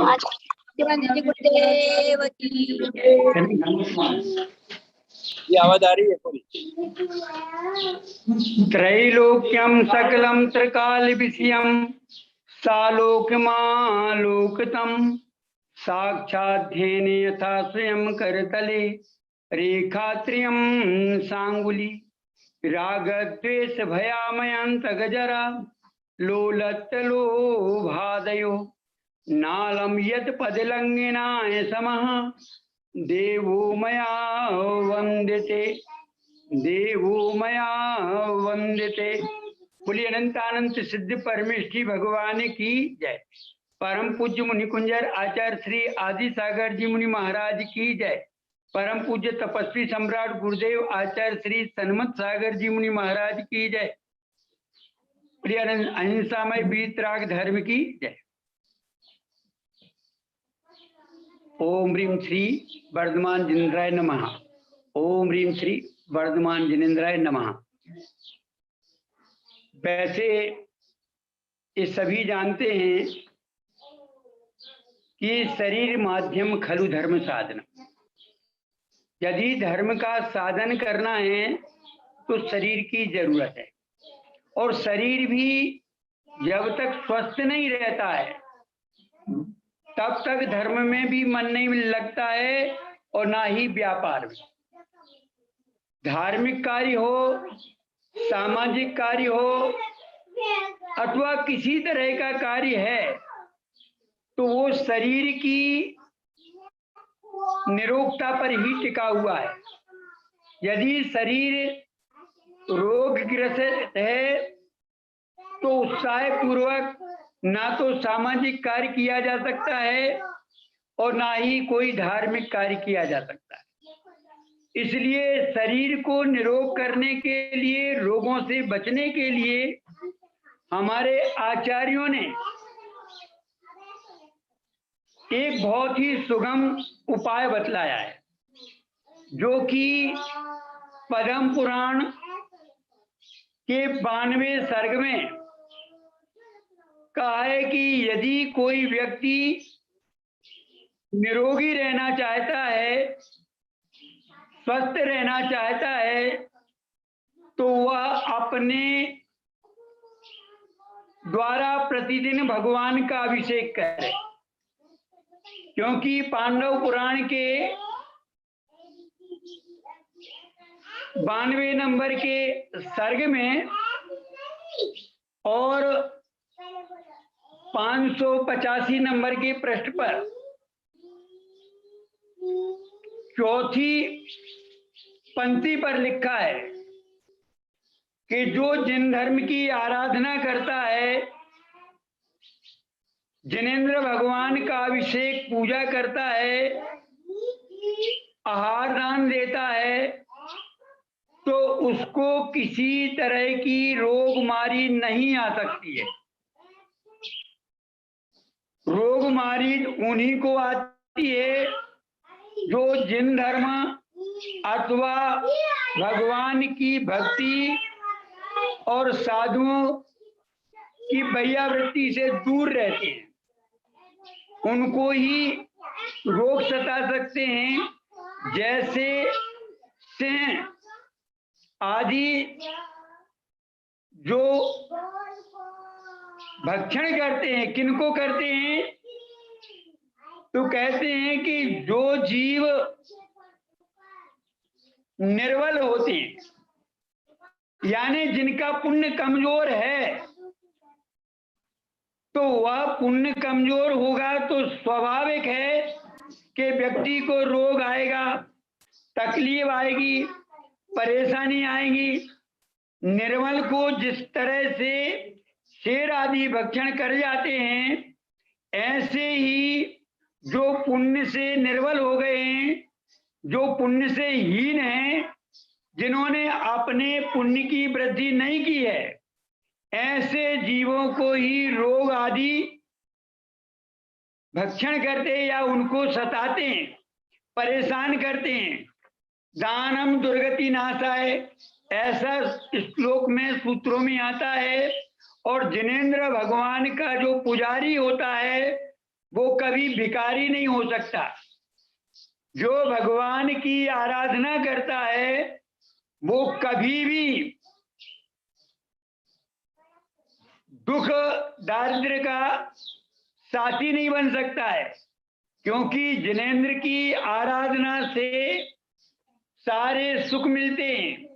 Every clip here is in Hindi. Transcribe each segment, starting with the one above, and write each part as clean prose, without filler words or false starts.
आज गुरुदेव की ये आवाज आ रही है पूरी। त्रैलोक्यम सकलम त्रिकाल विषयम सालोकमालोकतम साक्षाध्येन यथा स्वयं करतले रेखात्रियम सांगुली रागद्वेष भयामयंत गजरा लोलत्तलोभादयो नालम यत् पदलंघनाय समः देवो मया वंदिते देवो मया वंदिते। बोलिए अनंतानंत सिद्ध परमेष्ठी भगवान की जय। परम पूज्य मुनि कुंजर आचार्य श्री आदि सागर जी मुनि महाराज की जय। परम पूज्य तपस्वी सम्राट गुरुदेव आचार्य श्री सन्मत सागर जी मुनि महाराज की जय। प्रिय अहिंसामय वीतराग धर्म की जय। ओम ह्रीं श्री वर्धमान जिनेन्द्राय नमः। ओम ह्रीं श्री वर्धमान जिनेन्द्राय नमः। वैसे ये सभी जानते हैं कि शरीर माध्यम खलु धर्म साधन। यदि धर्म का साधन करना है तो शरीर की जरूरत है, और शरीर भी जब तक स्वस्थ नहीं रहता है तब तक धर्म में भी मन नहीं लगता है और ना ही व्यापार में। धार्मिक कार्य हो, सामाजिक कार्य हो अथवा किसी तरह का कार्य है तो वो शरीर की निरोगता पर ही टिका हुआ है। यदि शरीर रोगग्रस्त है तो उत्साह पूर्वक ना तो सामाजिक कार्य किया जा सकता है और ना ही कोई धार्मिक कार्य किया जा सकता है। इसलिए शरीर को निरोग करने के लिए, रोगों से बचने के लिए हमारे आचार्यों ने एक बहुत ही सुगम उपाय बतलाया है, जो कि पद्म पुराण के 92वें सर्ग में कहा है कि यदि कोई व्यक्ति निरोगी रहना चाहता है, स्वस्थ रहना चाहता है, तो वह अपने द्वारा प्रतिदिन भगवान का अभिषेक करे। क्योंकि पांडव पुराण के 92 नंबर के सर्ग में और 585 नंबर के पृष्ठ पर चौथी पंक्ति पर लिखा है कि जो जिन धर्म की आराधना करता है, जिनेंद्र भगवान का अभिषेक पूजा करता है, आहार दान देता है, तो उसको किसी तरह की रोगमारी नहीं आ सकती है। रोगमारी उन्हीं को आती है जो जिन धर्म अथवा भगवान की भक्ति और साधुओं की वैयावृत्ति से दूर रहते हैं। उनको ही रोग सता सकते हैं, जैसे सिंह आदि जो भक्षण करते हैं। किनको करते हैं? तो कहते हैं कि जो जीव निर्बल होते हैं, यानी जिनका पुण्य कमजोर है, तो वह पुण्य कमजोर होगा तो स्वाभाविक है कि व्यक्ति को रोग आएगा, तकलीफ आएगी, परेशानी आएगी। निर्बल को जिस तरह से शेर आदि भक्षण कर जाते हैं, ऐसे ही जो पुण्य से निर्बल हो गए हैं, जो पुण्य से हीन हैं, जिन्होंने अपने पुण्य की वृद्धि नहीं की है, ऐसे जीवों को ही रोग आदि भक्षण करते हैं या उनको सताते हैं, परेशान करते हैं। दानम दुर्गति नाशाय, ऐसा श्लोक में सूत्रों में आता है। और जिनेंद्र भगवान का जो पुजारी होता है वो कभी भिखारी नहीं हो सकता। जो भगवान की आराधना करता है वो कभी भी दुख दारिद्र्य का साथी नहीं बन सकता है, क्योंकि जिनेंद्र की आराधना से सारे सुख मिलते हैं।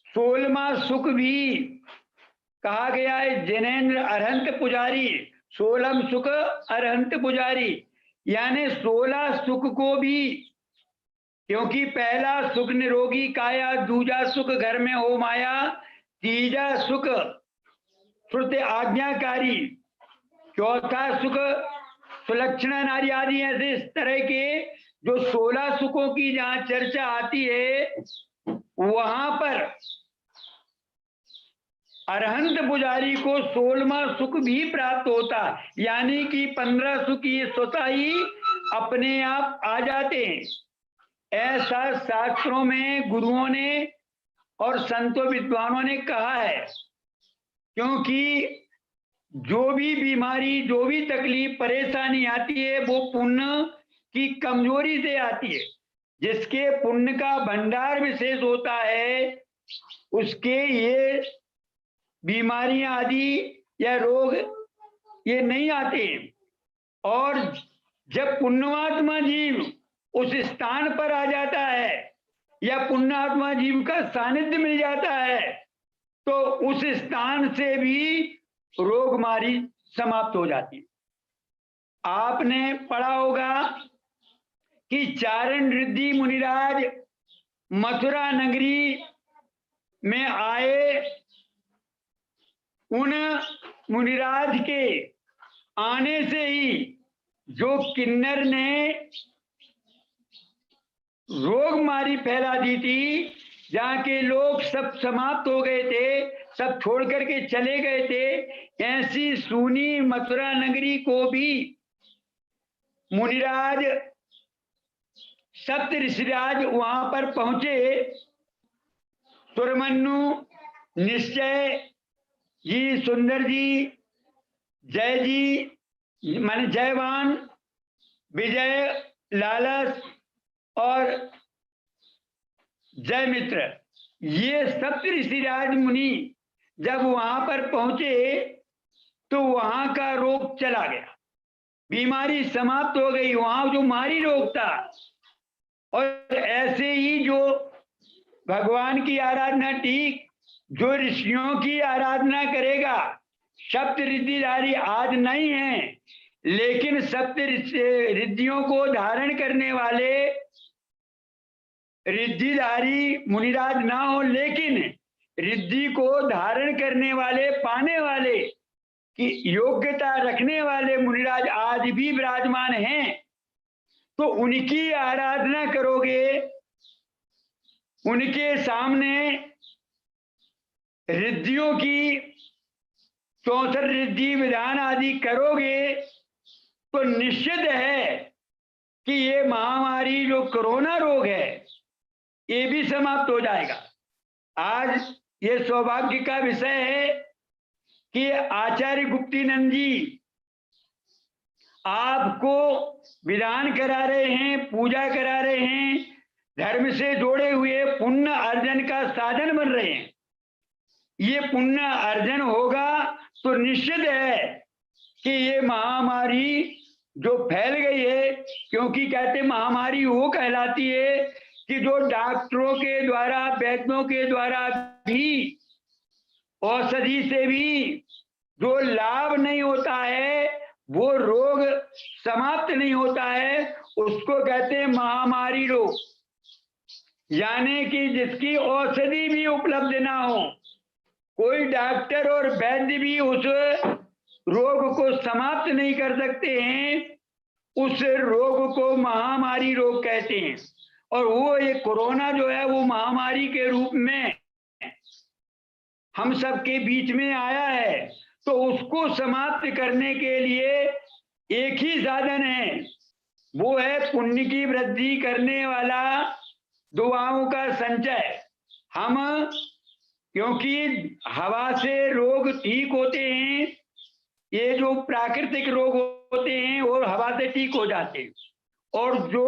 16वां सुख भी कहा गया है जिनेंद्र अरहंत पुजारी, 16 सुख अरहंत पुजारी, यानी 16 सुख को भी, क्योंकि पहला सुख निरोगी काया, दूजा सुख घर में हो माया, तीजा सुख श्रुत आज्ञाकारी, चौथा सुख सुलक्षणा नारी आदि। ऐसे इस तरह के जो 16 सुखों की जहां चर्चा आती है वहां पर अरहंत पुजारी को 16वां सुख भी प्राप्त होता, यानी कि 15 सुख ये स्वतः ही अपने आप आ जाते हैं। ऐसा शास्त्रों में गुरुओं ने और संतों विद्वानों ने कहा है, क्योंकि जो भी बीमारी, जो भी तकलीफ परेशानी आती है वो पुण्य की कमजोरी से आती है। जिसके पुण्य का भंडार विशेष होता है उसके ये बीमारियां आदि या रोग ये नहीं आते। और जब पुण्यात्मा जीव उस स्थान पर आ जाता है या पुण्यात्मा जीव का सानिध्य मिल जाता है तो उस स्थान से भी रोगमारी समाप्त हो जाती है। आपने पढ़ा होगा कि चारण रिद्धि मुनिराज मथुरा नगरी में आए। उन मुनिराज के आने से ही जो किन्नर ने रोगमारी फैला दी थी, जहाँ के लोग सब समाप्त हो गए थे, सब छोड़ करके चले गए थे, ऐसी सूनी मथुरा नगरी को भी मुनिराज सप्त ऋषिराज वहां पर पहुंचे। सुरमन्नु, निश्चय जी, सुंदर जी, जय जी माने जयवान, विजय, लालस और जय मित्र, ये सप्त ऋषिराज मुनि जब वहां पर पहुंचे तो वहां का रोग चला गया, बीमारी समाप्त हो गई, वहां जो मारी रोग था। और ऐसे ही जो भगवान की आराधना ठीक, जो ऋषियों की आराधना करेगा, सप्त रिद्धिधारी आज नहीं है लेकिन सप्त रिद्धियों को धारण करने वाले रिद्धिधारी मुनिराज ना हो, लेकिन रिद्धि को धारण करने वाले, पाने वाले की योग्यता रखने वाले मुनिराज आज भी विराजमान हैं। तो उनकी आराधना करोगे, उनके सामने रिद्धियों की 64 रिद्धि विधान आदि करोगे तो निश्चित है कि ये महामारी जो कोरोना रोग है ये भी समाप्त हो जाएगा। आज ये सौभाग्य का विषय है कि आचार्य गुप्तीनंद जी आपको विधान करा रहे हैं, पूजा करा रहे हैं, धर्म से जोड़े हुए पुण्य अर्जन का साधन बन रहे हैं। ये पुण्य अर्जन होगा तो निश्चित है कि ये महामारी जो फैल गई है, क्योंकि कहते महामारी वो कहलाती है कि जो डॉक्टरों के द्वारा, वैद्यों के द्वारा भी, औषधि से भी जो लाभ नहीं होता है, वो रोग समाप्त नहीं होता है, उसको कहते हैं महामारी रोग। यानी कि जिसकी औषधि भी उपलब्ध ना हो, कोई डॉक्टर और वैद्य भी उस रोग को समाप्त नहीं कर सकते हैं, उस रोग को महामारी रोग कहते हैं। और वो ये कोरोना जो है वो महामारी के रूप में हम सबके बीच में आया है, तो उसको समाप्त करने के लिए एक ही साधन है, वो है पुण्य की वृद्धि करने वाला दुआओं का संचय। हम क्योंकि हवा से रोग ठीक होते हैं, ये जो प्राकृतिक रोग होते हैं और हवा से ठीक हो जाते हैं, और जो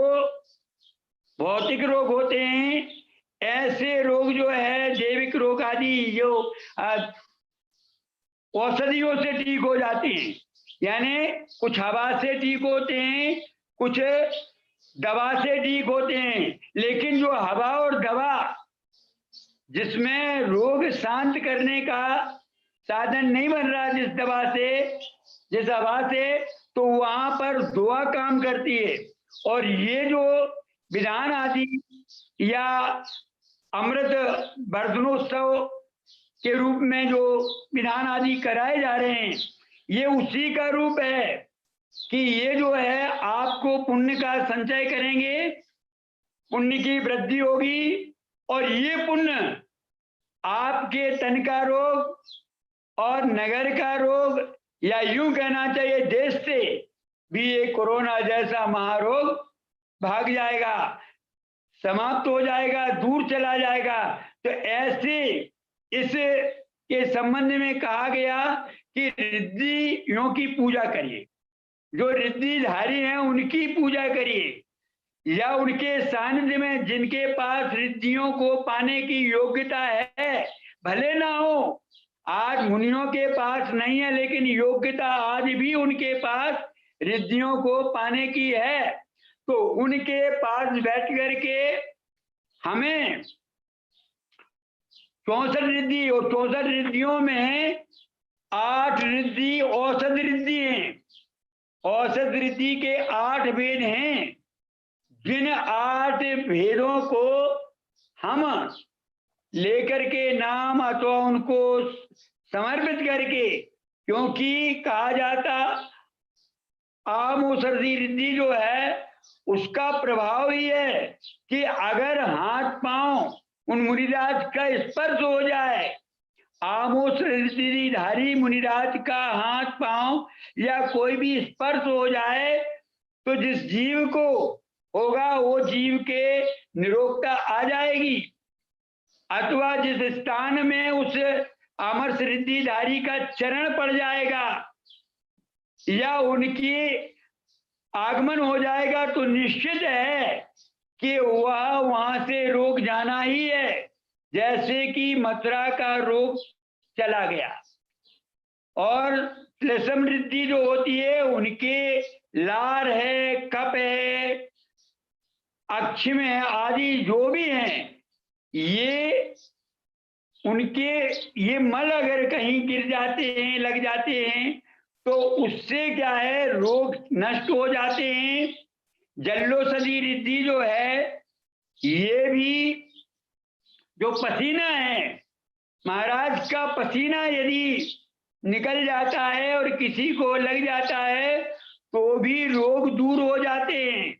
भौतिक रोग होते हैं, ऐसे रोग जो है जैविक रोग आदि जो औषधियों से ठीक हो जाते हैं। यानी कुछ हवा से ठीक होते हैं, कुछ दवा से ठीक होते हैं। लेकिन जो हवा और दवा जिसमें रोग शांत करने का साधन नहीं बन रहा जिस दवा से, जिस हवा से, तो वहां पर दुआ काम करती है। और ये जो विधान आदि या अमृत वर्धनोत्सव के रूप में जो विधान आदि कराए जा रहे हैं, ये उसी का रूप है कि ये जो है आपको पुण्य का संचय करेंगे, पुण्य की वृद्धि होगी, और ये पुण्य आपके तन का रोग और नगर का रोग, या यूं कहना चाहिए देश से भी ये कोरोना जैसा महारोग भाग जाएगा, समाप्त हो जाएगा, दूर चला जाएगा। तो ऐसे इस के संबंध में कहा गया कि रिद्धियों की पूजा करिए, जो रिद्धिधारी हैं उनकी पूजा करिए, या उनके सानिध्य में जिनके पास रिद्धियों को पाने की योग्यता है, भले ना हो, आज मुनियों के पास नहीं है, लेकिन योग्यता आज भी उनके पास रिद्धियों को पाने की है, तो उनके पास बैठ करके हमें 64 रिद्धि, और 64 रिद्धियों में 8 रिद्धि औषध रिद्धि हैं। औषध रिद्धि के 8 भेद हैं, जिन 8 भेदों को हम लेकर के नाम अथवा उनको समर्पित करके, क्योंकि कहा जाता आम औषधि रिद्धि जो है उसका प्रभाव ही है कि अगर हाथ पांव उन मुनिराज का स्पर्श हो जाए, आमोस रिद्धिधारी मुनिराज का हाथ पांव या कोई भी स्पर्श हो जाए, तो जिस जीव को होगा वो जीव के निरोगता आ जाएगी, अथवा जिस स्थान में उस अमर रिद्धिधारी का चरण पड़ जाएगा या उनकी आगमन हो जाएगा, तो निश्चित है कि वह वहां से रोग जाना ही है। जैसे कि मथुरा का रोग चला गया, और श्लेषम रिद्धि जो होती है उनके लार है, कप है, अक्षिम है आदि जो भी हैं, ये उनके ये मल अगर कहीं गिर जाते हैं, लग जाते हैं, तो उससे क्या है रोग नष्ट हो जाते हैं। जल्लोषधि रिद्धि जो है, ये भी जो पसीना है, महाराज का पसीना यदि निकल जाता है और किसी को लग जाता है तो भी रोग दूर हो जाते हैं।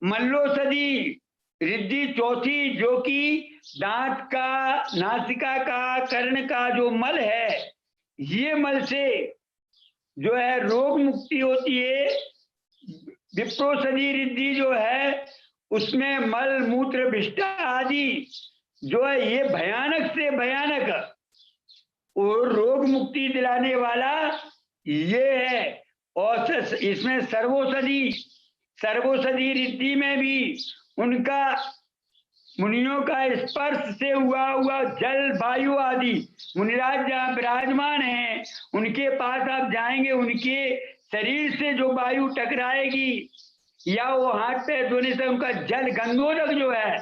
मल्लोषधि रिद्धि चौथी, जो कि दांत का, नासिका का, कर्ण का जो मल है, ये मल से जो है रोग मुक्ति होती है। विप्रोषधि रिद्धि जो है उसमें मल मूत्र विष्ठा आदि जो है ये भयानक से भयानक और रोग मुक्ति दिलाने वाला ये है। और इसमें सर्वोषधि रिद्धि में भी उनका मुनियों का स्पर्श से हुआ जल वायु आदि, मुनिराज जहाँ विराजमान हैं उनके पास आप जाएंगे, उनके शरीर से जो वायु टकराएगी या वो हाथ पैर धोने से उनका जल गंगोदक जो है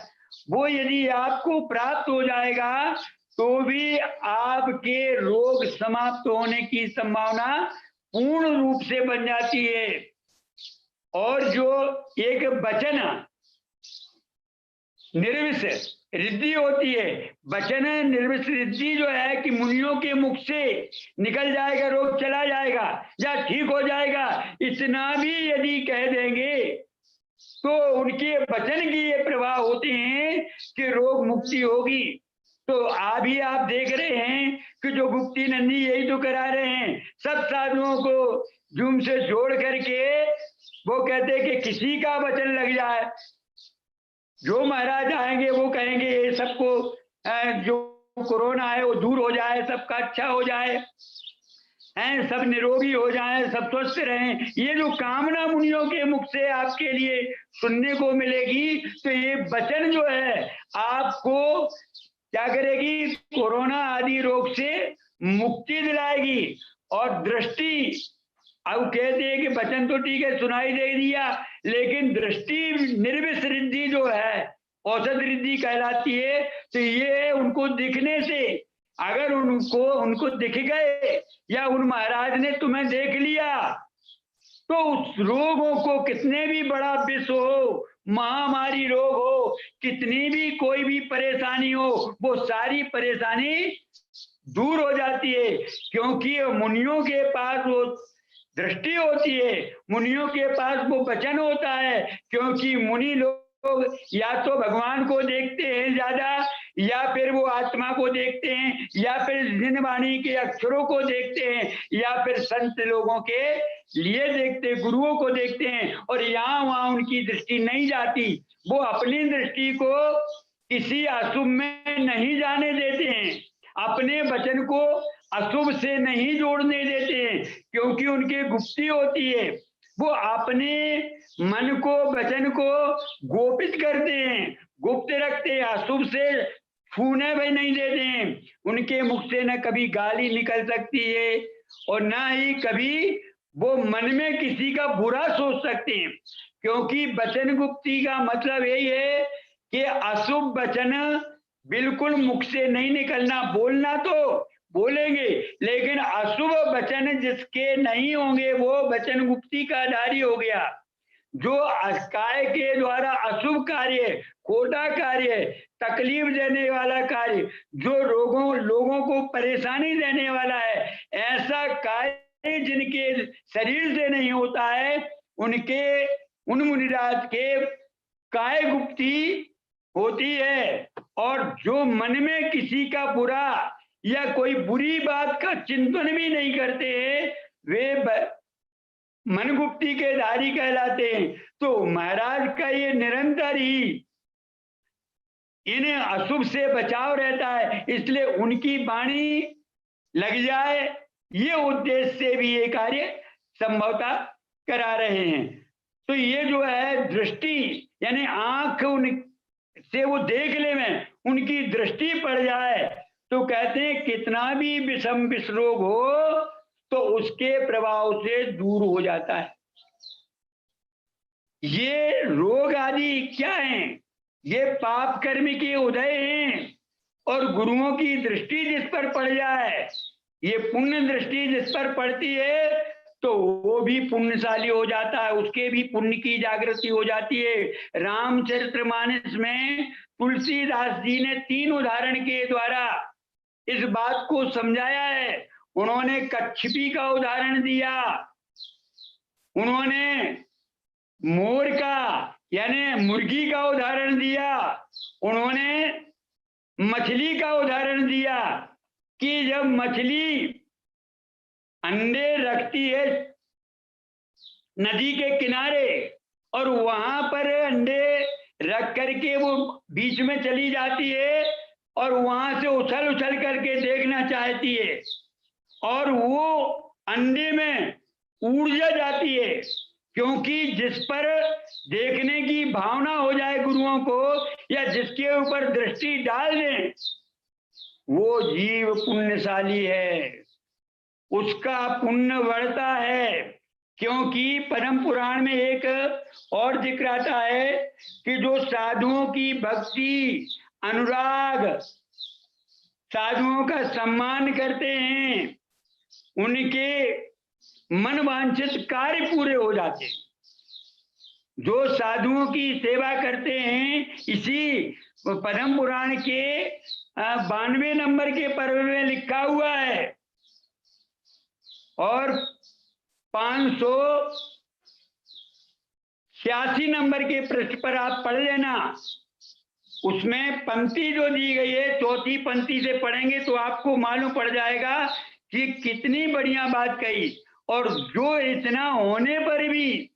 वो यदि आपको प्राप्त हो जाएगा तो भी आपके रोग समाप्त होने की संभावना पूर्ण रूप से बन जाती है। और जो एक वचन निर्विष रिद्धि होती है, वचन निर्विष रिद्धि जो है कि मुनियों के मुख से निकल जाएगा, रोग चला जाएगा या ठीक हो जाएगा, इतना भी यदि कह देंगे तो उनके वचन की ये प्रभाव होते हैं कि रोग मुक्ति होगी। तो अभी आप देख रहे हैं कि जो गुप्ती नंदी यही तो करा रहे हैं, सब साधुओं को जूम से जोड़ करके वो कहते हैं कि किसी का वचन लग जाए, जो महाराज आएंगे वो कहेंगे ये सबको जो कोरोना है वो दूर हो जाए, सबका अच्छा हो जाए। हैं, सब निरोगी हो जाएं, सब स्वस्थ रहें, ये जो कामना मुनियों के मुख से आपके लिए सुनने को मिलेगी, तो ये वचन जो है आपको क्या करेगी, कोरोना आदि रोग से मुक्ति दिलाएगी। और दृष्टि, अब कहते हैं कि वचन तो ठीक है सुनाई दे दिया, लेकिन दृष्टि निर्विष रिद्धि जो है औसत रिद्धि कहलाती है। तो ये उनको दिखने से, अगर उनको दिख गए या उन महाराज ने तुम्हें देख लिया, तो उस रोगों को, कितने भी बड़ा विश्व हो, महामारी रोग हो, कितनी भी कोई भी परेशानी हो, वो सारी परेशानी दूर हो जाती है। क्योंकि मुनियों के पास वो दृष्टि होती है, मुनियों के पास वो वचन होता है। क्योंकि मुनि लोग या तो भगवान को देखते हैं ज्यादा, या फिर वो आत्मा को देखते हैं, या फिर जिन वाणी के अक्षरों को देखते हैं, या फिर संत लोगों के लिए देखते हैं, गुरुओं को देखते हैं, और यहाँ वहां उनकी दृष्टि नहीं जाती। वो अपनी दृष्टि को किसी अशुभ में नहीं जाने देते हैं, अपने वचन को अशुभ से नहीं जोड़ने देते हैं, क्योंकि उनकी गुप्ती होती है। वो अपने मन को, वचन को गोपित करते हैं, गुप्त रखते हैं, अशुभ से छूने भी नहीं देते हैं। उनके मुख से न कभी गाली निकल सकती है, और न ही कभी वो मन में किसी का बुरा सोच सकते हैं। क्योंकि वचन गुप्ती का मतलब यही है कि अशुभ वचन बिल्कुल मुख से नहीं निकलना। बोलना तो बोलेंगे, लेकिन अशुभ वचन जिसके नहीं होंगे वो वचन गुप्ती का धारी हो गया। जो काय के द्वारा अशुभ कार्य, खोटा कार्य, तकलीफ देने वाला कार्य, जो लोगों को परेशानी देने वाला है, ऐसा कार्य जिनके शरीर से नहीं होता है, उन मुनिराज के काय गुप्ती होती है। और जो मन में किसी का बुरा या कोई बुरी बात का चिंतन भी नहीं करते हैं, वे मन गुप्ती के धारी कहलाते हैं। तो महाराज का ये निरंतर ही इन अशुभ से बचाव रहता है, इसलिए उनकी वाणी लग जाए, ये उद्देश्य से भी ये कार्य संभवतः करा रहे हैं। तो ये जो है दृष्टि, यानी आंख से वो देखने में उनकी दृष्टि पड़ जाए, तो कहते हैं कितना भी विषम विष रोग हो तो उसके प्रभाव से दूर हो जाता है। ये रोग आदि क्या हैं? ये पाप कर्म के उदय हैं, और गुरुओं की दृष्टि जिस पर पड़ जाए, ये पुण्य दृष्टि जिस पर पड़ती है, तो वो भी पुण्यशाली हो जाता है, उसके भी पुण्य की जागृति हो जाती है। रामचरितमानस में तुलसीदास जी ने 3 उदाहरण के द्वारा इस बात को समझाया है। उन्होंने कच्छपी का उदाहरण दिया, उन्होंने मोर का यानी मुर्गी का उदाहरण दिया, उन्होंने मछली का उदाहरण दिया कि जब मछली अंडे रखती है नदी के किनारे, और वहां पर अंडे रख करके वो बीच में चली जाती है, और वहां से उछल उछल करके देखना चाहती है, और वो अंडे में ऊर्जा जाती है। क्योंकि जिस पर देखने की भावना हो जाए गुरुओं को, या जिसके ऊपर दृष्टि डाल दें, वो जीव पुण्यशाली है, उसका पुण्य बढ़ता है। क्योंकि परम पुराण में एक और जिक्र आता है कि जो साधुओं की भक्ति, अनुराग, साधुओं का सम्मान करते हैं, उनके मन वांछित कार्य पूरे हो जाते हैं। जो साधुओं की सेवा करते हैं, इसी परम पुराण के 92 नंबर के पर्व में लिखा हुआ है, और 586 नंबर के पृष्ठ पर आप पढ़ लेना। उसमें पंक्ति जो दी गई है, 4थी पंक्ति से पढ़ेंगे तो आपको मालूम पड़ जाएगा कि कितनी बढ़िया बात कही। और जो इतना होने पर भी,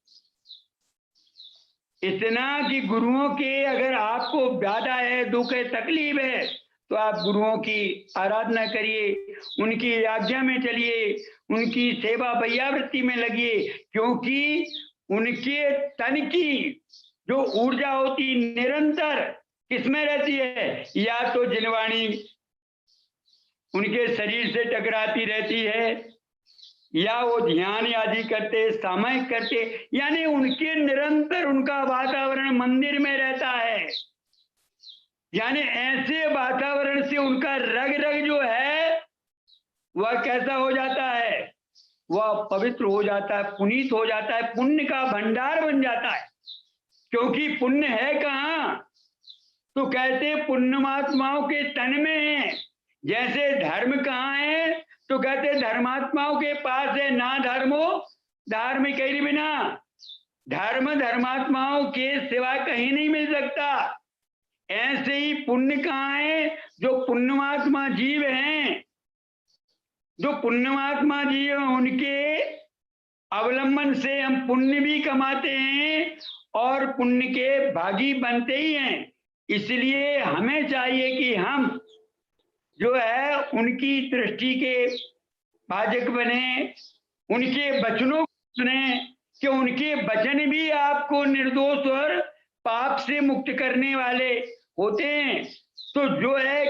इतना कि गुरुओं के अगर आपको ज्यादा है, दुख है, तकलीफ है, तो आप गुरुओं की आराधना करिए, उनकी आज्ञा में चलिए, उनकी सेवा वैयावृत्ति में लगिए, क्योंकि उनके तन की जो ऊर्जा होती निरंतर किसमें रहती है, या तो जिनवाणी उनके शरीर से टकराती रहती है, या वो ध्यान आदि करते, सामयिक करते, यानी उनके निरंतर उनका वातावरण मंदिर में रहता है। यानी ऐसे वातावरण से उनका रग रग जो है वह कैसा हो जाता है, वह पवित्र हो जाता है, पुनीत हो जाता है, पुण्य का भंडार बन जाता है। क्योंकि पुण्य है कहाँ, तो कहते पुण्यमात्माओं के तन में है। जैसे धर्म कहाँ है, तो कहते धर्मात्माओं के पास है। ना धर्मो धार्मिक बिना, धर्म धर्मात्माओं के सिवा कहीं नहीं मिल सकता। ऐसे ही पुण्य कहाँ है, जो पुण्यमात्मा जीव हैं, जो पुण्यमात्मा जीव उनके अवलंबन से हम पुण्य भी कमाते हैं और पुण्य के भागी बनते ही हैं। इसलिए हमें चाहिए कि हम जो है उनकी दृष्टि के भाजक बने, उनके वचनों को सुने, कि उनके वचन भी आपको निर्दोष और पाप से मुक्त करने वाले होते हैं। तो जो है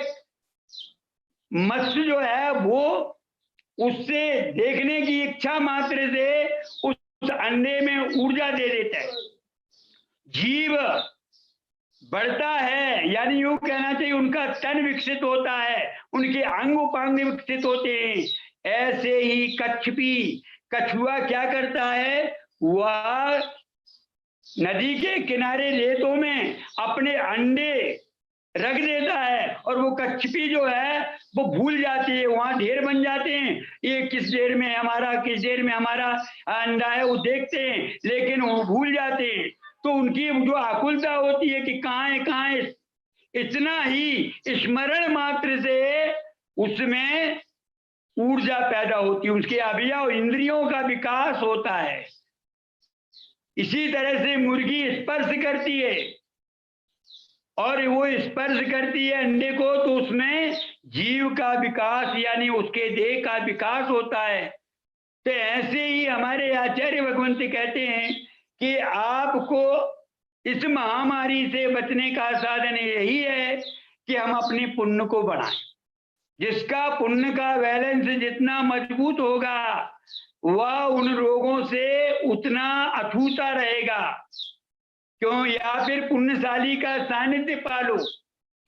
मत्स्य जो है वो उससे देखने की इच्छा मात्र से उस अंडे में ऊर्जा दे देता है। जीव बढ़ता है, यानी यूं कहना चाहिए उनका तन विकसित होता है, उनके अंग उपांग विकसित होते हैं। ऐसे ही कछुआ क्या करता है, वह नदी के किनारे रेतों में अपने अंडे रख देता है और वो कछपी जो है वो भूल जाती है, वहां ढेर बन जाते हैं। ये किस ढेर में हमारा, किस ढेर में हमारा अंडा है वो देखते हैं, लेकिन वो भूल जाते हैं। तो उनकी जो आकुलता होती है कि कहाँ है, इतना ही स्मरण मात्र से उसमें ऊर्जा पैदा होती है, उसके अवयव इंद्रियों का विकास होता है। इसी तरह से मुर्गी स्पर्श करती है और वो स्पर्श करती है अंडे को, तो उसमें जीव का विकास यानी उसके देह का विकास होता है। तो ऐसे ही हमारे आचार्य भगवंत कहते हैं कि आपको इस महामारी से बचने का साधन यही है कि हम अपने पुण्य को बढ़ाएं। जिसका पुण्य का बैलेंस जितना मजबूत होगा वह उन रोगों से उतना अछूता रहेगा। क्यों, या फिर पुण्यशाली का सानिध्य पालो।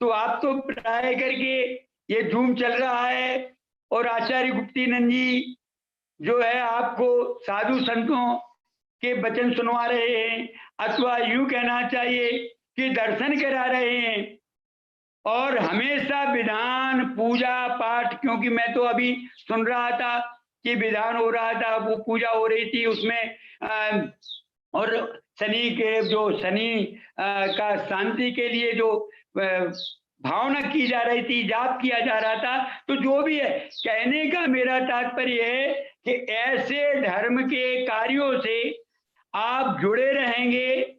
तो आप तो प्राय करके ये जूम चल रहा है और आचार्य गुप्तीनंद जी जो है आपको साधु संतों के वचन सुनवा रहे हैं, अथवा यूं कहना चाहिए कि दर्शन करा रहे हैं। और हमेशा विधान पूजा पाठ, क्योंकि मैं तो अभी सुन रहा था कि विधान हो रहा था, वो पूजा हो रही थी उसमें, और शनि के जो शनि का शांति के लिए जो भावना की जा रही थी, जाप किया जा रहा था। तो जो भी है, कहने का मेरा तात्पर्य है कि ऐसे धर्म के कार्यों से आप जुड़े रहेंगे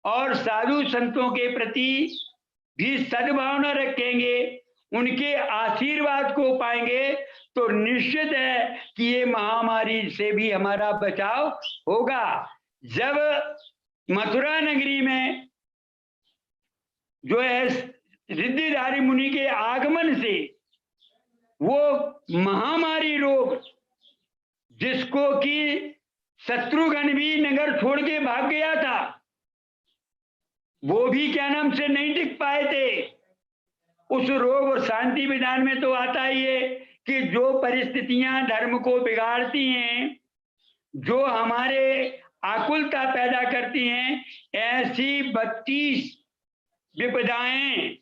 और साधु संतों के प्रति भी सद्भावना रखेंगे, उनके आशीर्वाद को पाएंगे, तो निश्चित है कि ये महामारी से भी हमारा बचाव होगा। जब मथुरा नगरी में जो है सिद्धिधारी मुनि के आगमन से वो महामारी रोग, जिसको कि शत्रुघ्न भी नगर छोड़ के भाग गया था, वो भी क्या नाम से नहीं टिक पाए थे। उस रोग और शांति विधान में तो आता ही है कि जो परिस्थितियां धर्म को बिगाड़ती हैं, जो हमारे आकुलता पैदा करती हैं, ऐसी 32 विपदाएं,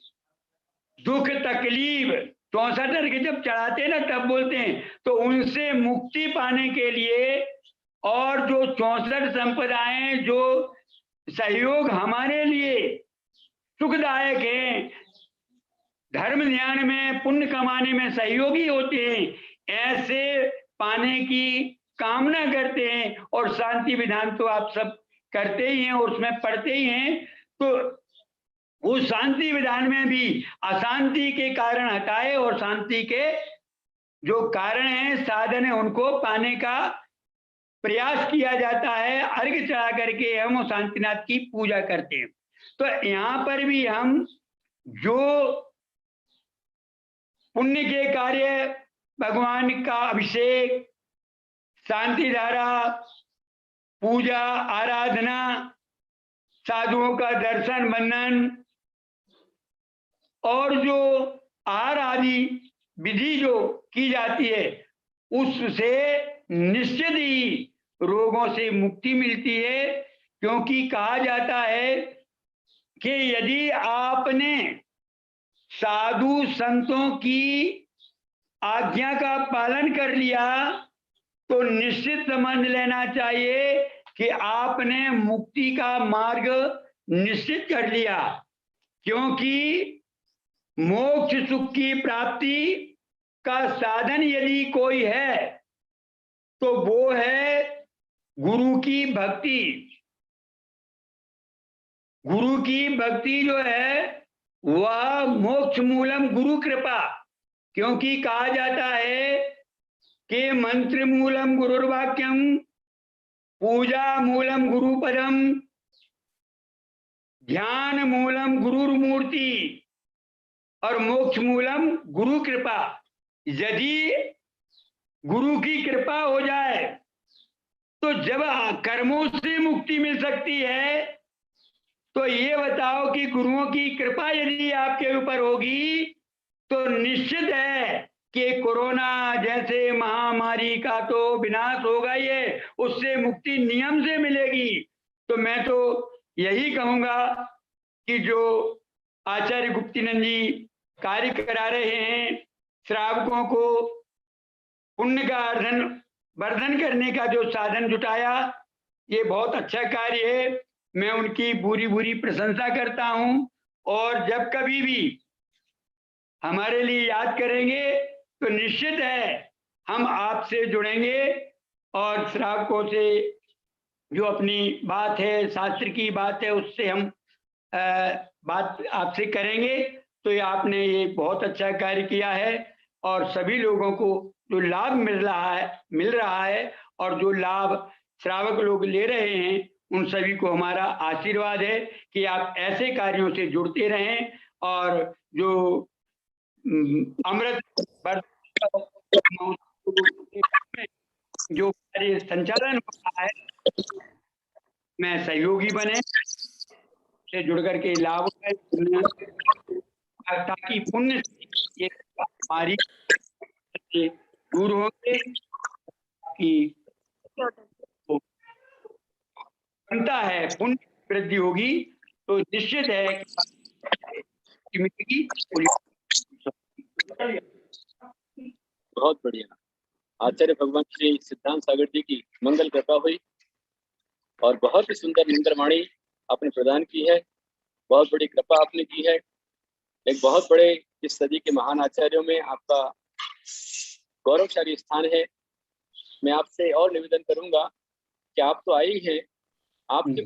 दुख तकलीफ 64 के जब चढ़ाते हैं ना तब बोलते हैं, तो उनसे मुक्ति पाने के लिए और जो 64 संपदाएं जो सहयोग हमारे लिए सुखदायक है, धर्म ध्यान में पुण्य कमाने में सहयोगी होते हैं, ऐसे पाने की कामना करते हैं। और शांति विधान तो आप सब करते ही हैं और उसमें पढ़ते ही हैं। तो उस शांति विधान में भी अशांति के कारण हटाए और शांति के जो कारण है, साधन है, उनको पाने का प्रयास किया जाता है। अर्घ्य चढ़ा करके हम शांतिनाथ की पूजा करते हैं। तो यहाँ पर भी हम जो पुण्य के कार्य, भगवान का अभिषेक, शांति धारा, पूजा, आराधना, साधुओं का दर्शन, वंदन और जो आहार आदि विधि जो की जाती है, उससे निश्चित ही रोगों से मुक्ति मिलती है। क्योंकि कहा जाता है कि यदि आपने साधु संतों की आज्ञा का पालन कर लिया तो निश्चित समझ लेना चाहिए कि आपने मुक्ति का मार्ग निश्चित कर लिया। क्योंकि मोक्ष सुख की प्राप्ति का साधन यदि कोई है तो वो है गुरु की भक्ति। गुरु की भक्ति जो है वह मोक्ष मूलम गुरु कृपा। क्योंकि कहा जाता है कि मंत्र मूलम गुरुर्वाक्यम, पूजा मूलम गुरुपदम, ध्यान मूलम गुरुर्मूर्ति और मोक्ष मूलम गुरु कृपा। यदि गुरु की कृपा हो जाए तो जब कर्मों से मुक्ति मिल सकती है, तो ये बताओ कि गुरुओं की कृपा यदि आपके ऊपर होगी तो निश्चित है कि कोरोना जैसे महामारी का तो विनाश होगा ही है, उससे मुक्ति नियम से मिलेगी। तो मैं तो यही कहूंगा कि जो आचार्य गुप्तिनंद जी कार्य करा रहे हैं, श्रावकों को पुण्य का वर्धन करने का जो साधन जुटाया, ये बहुत अच्छा कार्य है। मैं उनकी बुरी बुरी प्रशंसा करता हूं। और जब कभी भी हमारे लिए याद करेंगे तो निश्चित है हम आपसे जुड़ेंगे और श्रावकों से जो अपनी बात है, शास्त्र की बात है, उससे हम बात आपसे करेंगे। तो ये आपने ये बहुत अच्छा कार्य किया है और सभी लोगों को जो लाभ मिल रहा है और जो लाभ श्रावक लोग ले रहे हैं, उन सभी को हमारा आशीर्वाद है कि आप ऐसे कार्यों से जुड़ते रहें और जो अमृत जो कार्य संचालन हो रहा है में सहयोगी बने, से जुड़ करके लाभ उठाएं, ताकि पुण्य ये हमारी दूर होंगे कि बनता है पुण्य वृद्धि होगी तो निश्चित है कि मिलेगी। बहुत बढ़िया। आचार्य भगवान श्री सिद्धांत सागर जी की मंगल कृपा हुई और बहुत ही सुंदर मंत्रवाणी आपने प्रदान की है। बहुत बड़ी कृपा आपने की है। एक बहुत बड़े इस सदी के महान आचार्यों में आपका गौरवशाली स्थान है। मैं आपसे और निवेदन करूंगा कि आप तो आई हैं, आपके